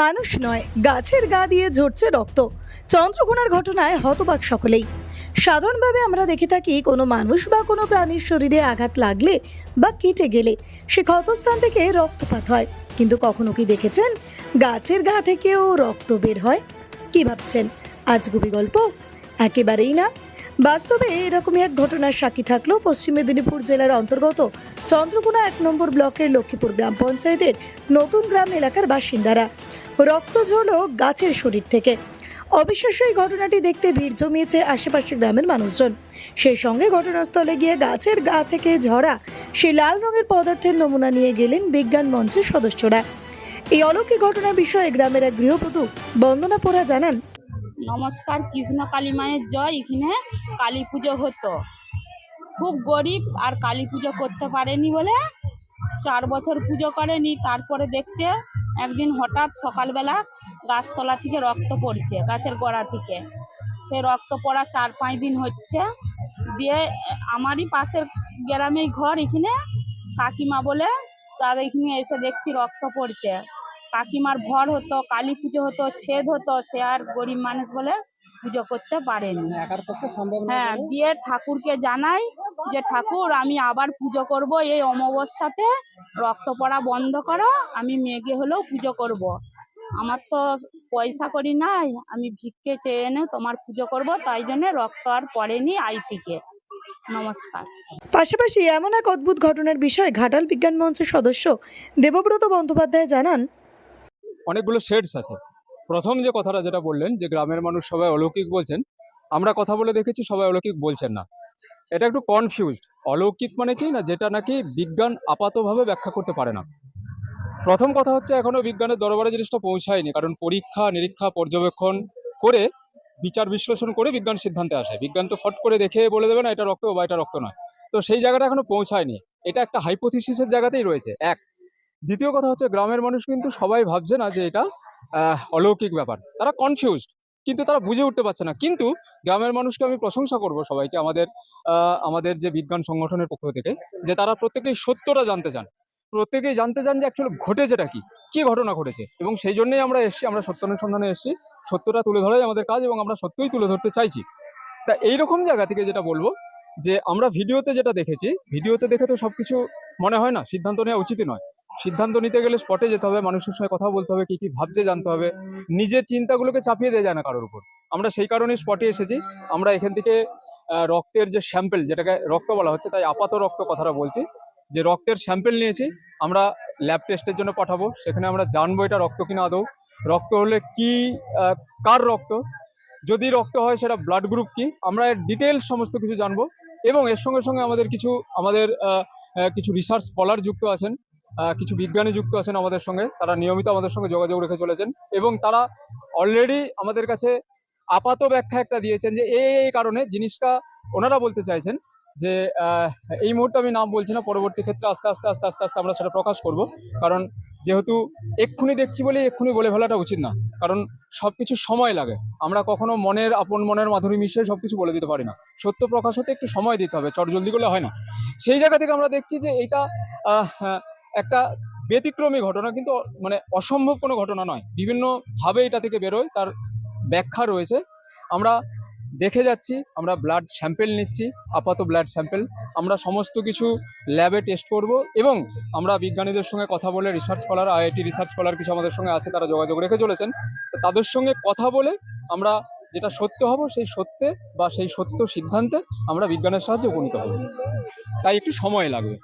মানুষ নয়, গাছের গা দিয়ে ঝরছে রক্ত। চন্দ্রকোনার ঘটনায় হতবাক সকলেই। সাধারণভাবে আমরা দেখে থাকি কোনো মানুষ বা কোনো প্রাণীর শরীরে আঘাত লাগলে বা কেটে গেলে সে ক্ষতস্থান থেকে রক্তপাত হয়, কিন্তু কখনো কি দেখেছেন গাছের গা থেকেও রক্ত বের হয়? কি ভাবছেন আজগুবি গল্প? একেবারেই না। বাস্তবে এরকমই এক ঘটনার সাক্ষী থাকলো পশ্চিম মেদিনীপুর জেলার অন্তর্গত চন্দ্রকোনা 1 নম্বর ব্লকের লক্ষ্মীপুর গ্রাম পঞ্চায়েতের নতুন গ্রাম এলাকার বাসিন্দারা। রক্ত ঝরলো গাছের শরীর থেকে। অবিশ্বাস্য এই ঘটনাটি দেখতে ভিড় জমিয়েছে আশেপাশের গ্রামের মানুষজন। সেই সঙ্গে ঘটনাস্থলে গিয়ে গাছের গা থেকে ঝরা সেই লাল রঙের পদার্থের নমুনা নিয়ে গেলেন বিজ্ঞান মঞ্চের সদস্যরা। এই অলৌকিক ঘটনার বিষয়ে গ্রামের এক গৃহবধূ বন্দনা পোড়া জানান, নমস্কার, কৃষ্ণ কালী মায়ের জয়। এখানে কালী পুজো হতো, খুব গরিব আর কালী পুজো করতে পারেনি বলে 4 বছর পুজো করেনি। তারপরে দেখছে একদিন হঠাৎ সকালবেলা গাছতলা থেকে রক্ত পড়ছে, গাছের গোড়া থেকে। সে রক্ত পড়া 4-5 দিন হচ্ছে। দিয়ে আমারই পাশের গ্রামেই ঘর, এখানে কাকিমা বলে তার এখানে এসে দেখছি রক্ত পড়ছে। কাকিমার ভর হতো, কালী পুজো হতো, ছেদ হতো, সে আর গরিব মানুষ বলে পুজো করতে পারেনি। হ্যাঁ, দিয়ে ঠাকুরকে জানাই যে ঠাকুর, আমি আবার পুজো করব, এই অমাবস্যাতে রক্ত পড়া বন্ধ করো, আমি মেঘে হলেও পুজো করব। আমার তো পয়সা করি নাই, আমি ভিক্ষে চেয়ে এনে তোমার পুজো করব, তাই জন্য রক্ত আর পড়েনি আই থেকে। নমস্কার। পাশাপাশি এমন এক অদ্ভুত ঘটনার বিষয়ে ঘাটাল বিজ্ঞান মঞ্চের সদস্য দেবব্রত বন্দ্যোপাধ্যায় জানান, অনেকগুলো শেডস আছে। প্রথম যে কথাটা যেটা বললেন যে গ্রামের মানুষ সবাই অলৌকিক বলছেন, আমরা কথা বলে দেখেছি সবাই অলৌকিক বলছেন না। এটা একটু কনফিউজড। অলৌকিক মানে কি না, যেটা নাকি বিজ্ঞান আপাতভাবে ব্যাখ্যা করতে পারে না। প্রথম কথা হচ্ছে এখনো বিজ্ঞানের দরবারে জিনিসটা পৌঁছায়নি, কারণ পরীক্ষা নিরীক্ষা পর্যবেক্ষণ করে বিচার বিশ্লেষণ করে বিজ্ঞান সিদ্ধান্তে আসে। বিজ্ঞান তো ফট করে দেখে বলে দেবে না এটা রক্ত বা এটা রক্ত নয়। তো সেই জায়গাটা এখনো পৌঁছায়নি, এটা একটা হাইপোথিসিসের জায়গাতেই রয়েছে। এক, দ্বিতীয় কথা হচ্ছে গ্রামের মানুষ কিন্তু সবাই ভাবছে না যে এটা অলৌকিক ব্যাপার, তারা কনফিউজড, কিন্তু তারা বুঝে উঠতে পারছে না। কিন্তু গ্রামের মানুষকে আমি প্রশংসা করব সবাইকে, আমাদের যে বিজ্ঞান সংগঠনের পক্ষ থেকে, যে তারা প্রত্যেকেই সত্যটা জানতে চান, প্রত্যেকেই জানতে চান যে অ্যাকচুয়ালি ঘটেছেটা কি ঘটনা ঘটেছে। এবং সেই জন্যই আমরা এসেছি, আমরা সত্য অনুসন্ধানে এসেছি, সত্যটা তুলে ধরাই আমাদের কাজ এবং আমরা সত্যই তুলে ধরতে চাইছি। তা এইরকম জায়গা থেকে যেটা বলবো যে আমরা ভিডিওতে যেটা দেখেছি, ভিডিওতে দেখে তো সবকিছু মনে হয় না, সিদ্ধান্ত নেওয়া উচিতই নয়। সিদ্ধান্ত নিতে গেলে স্পটে যেতে হবে, মানুষের সঙ্গে কথা বলতে হবে, কি কি ভাবছে জানতে হবে। নিজের চিন্তাগুলোকে চাপিয়ে দেওয়া যায় না কারোর উপর। আমরা সেই কারণেই স্পটে এসেছি। আমরা এখান থেকে রক্তের যে স্যাম্পেল, যেটাকে রক্ত বলা হচ্ছে, তাই আপাত রক্ত কথাটা বলছি, যে রক্তের স্যাম্পেল নিয়েছি, আমরা ল্যাব টেস্টের জন্য পাঠাবো। সেখানে আমরা জানবো এটা রক্ত কিনা আদৌ, রক্ত হলে কি, কার রক্ত, যদি রক্ত হয় সেটা ব্লাড গ্রুপ কি, আমরা এর ডিটেলস সমস্ত কিছু জানবো। এবং এর সঙ্গে সঙ্গে আমাদের কিছু রিসার্চ স্কলার যুক্ত আছেন, কিছু বিজ্ঞানী যুক্ত আছেন আমাদের সঙ্গে, তারা নিয়মিত আমাদের সঙ্গে যোগাযোগ রেখে চলেছেন এবং তারা অলরেডি আমাদের কাছে আপাত ব্যাখ্যা একটা দিয়েছেন যে এই কারণে জিনিসটা ওনারা বলতে চাইছেন যে এই মুহূর্তে আমি নাম বলছি না, পরবর্তী ক্ষেত্রে আস্তে আস্তে আস্তে আস্তে আস্তে আমরা সেটা প্রকাশ করব। কারণ যেহেতু এক্ষুনি দেখছি বলে এক্ষুনি বলে ফেলাটা উচিত না, কারণ সব কিছু সময় লাগে। আমরা কখনো আপন মনের মাধুরী মিশিয়ে সব কিছু বলে দিতে পারি না। সত্য প্রকাশ হতে একটু সময় দিতে হবে, চটজলদি করলে হয় না। সেই জায়গা থেকে আমরা দেখছি যে এইটা একটা ব্যতিক্রমী ঘটনা, কিন্তু মানে অসম্ভব কোনো ঘটনা নয়। বিভিন্নভাবে এটা থেকে বেরোয়, তার ব্যাখ্যা রয়েছে। আমরা দেখে যাচ্ছি, আমরা ব্লাড স্যাম্পেল নিচ্ছি, আপাত ব্লাড স্যাম্পেল। আমরা সমস্ত কিছু ল্যাবে টেস্ট করব এবং আমরা বিজ্ঞানীদের সঙ্গে কথা বলে, research scholar, IIT research scholar কিছু আমাদের সঙ্গে আছে, তারা যোগাযোগ রেখে চলেছেন। তাদের সঙ্গে কথা বলে আমরা যেটা সত্য হব, সেই সত্যে বা সেই সত্য সিদ্ধান্তে আমরা বিজ্ঞানের সাহায্যে উপনীত হব। তাই একটু সময় লাগবে।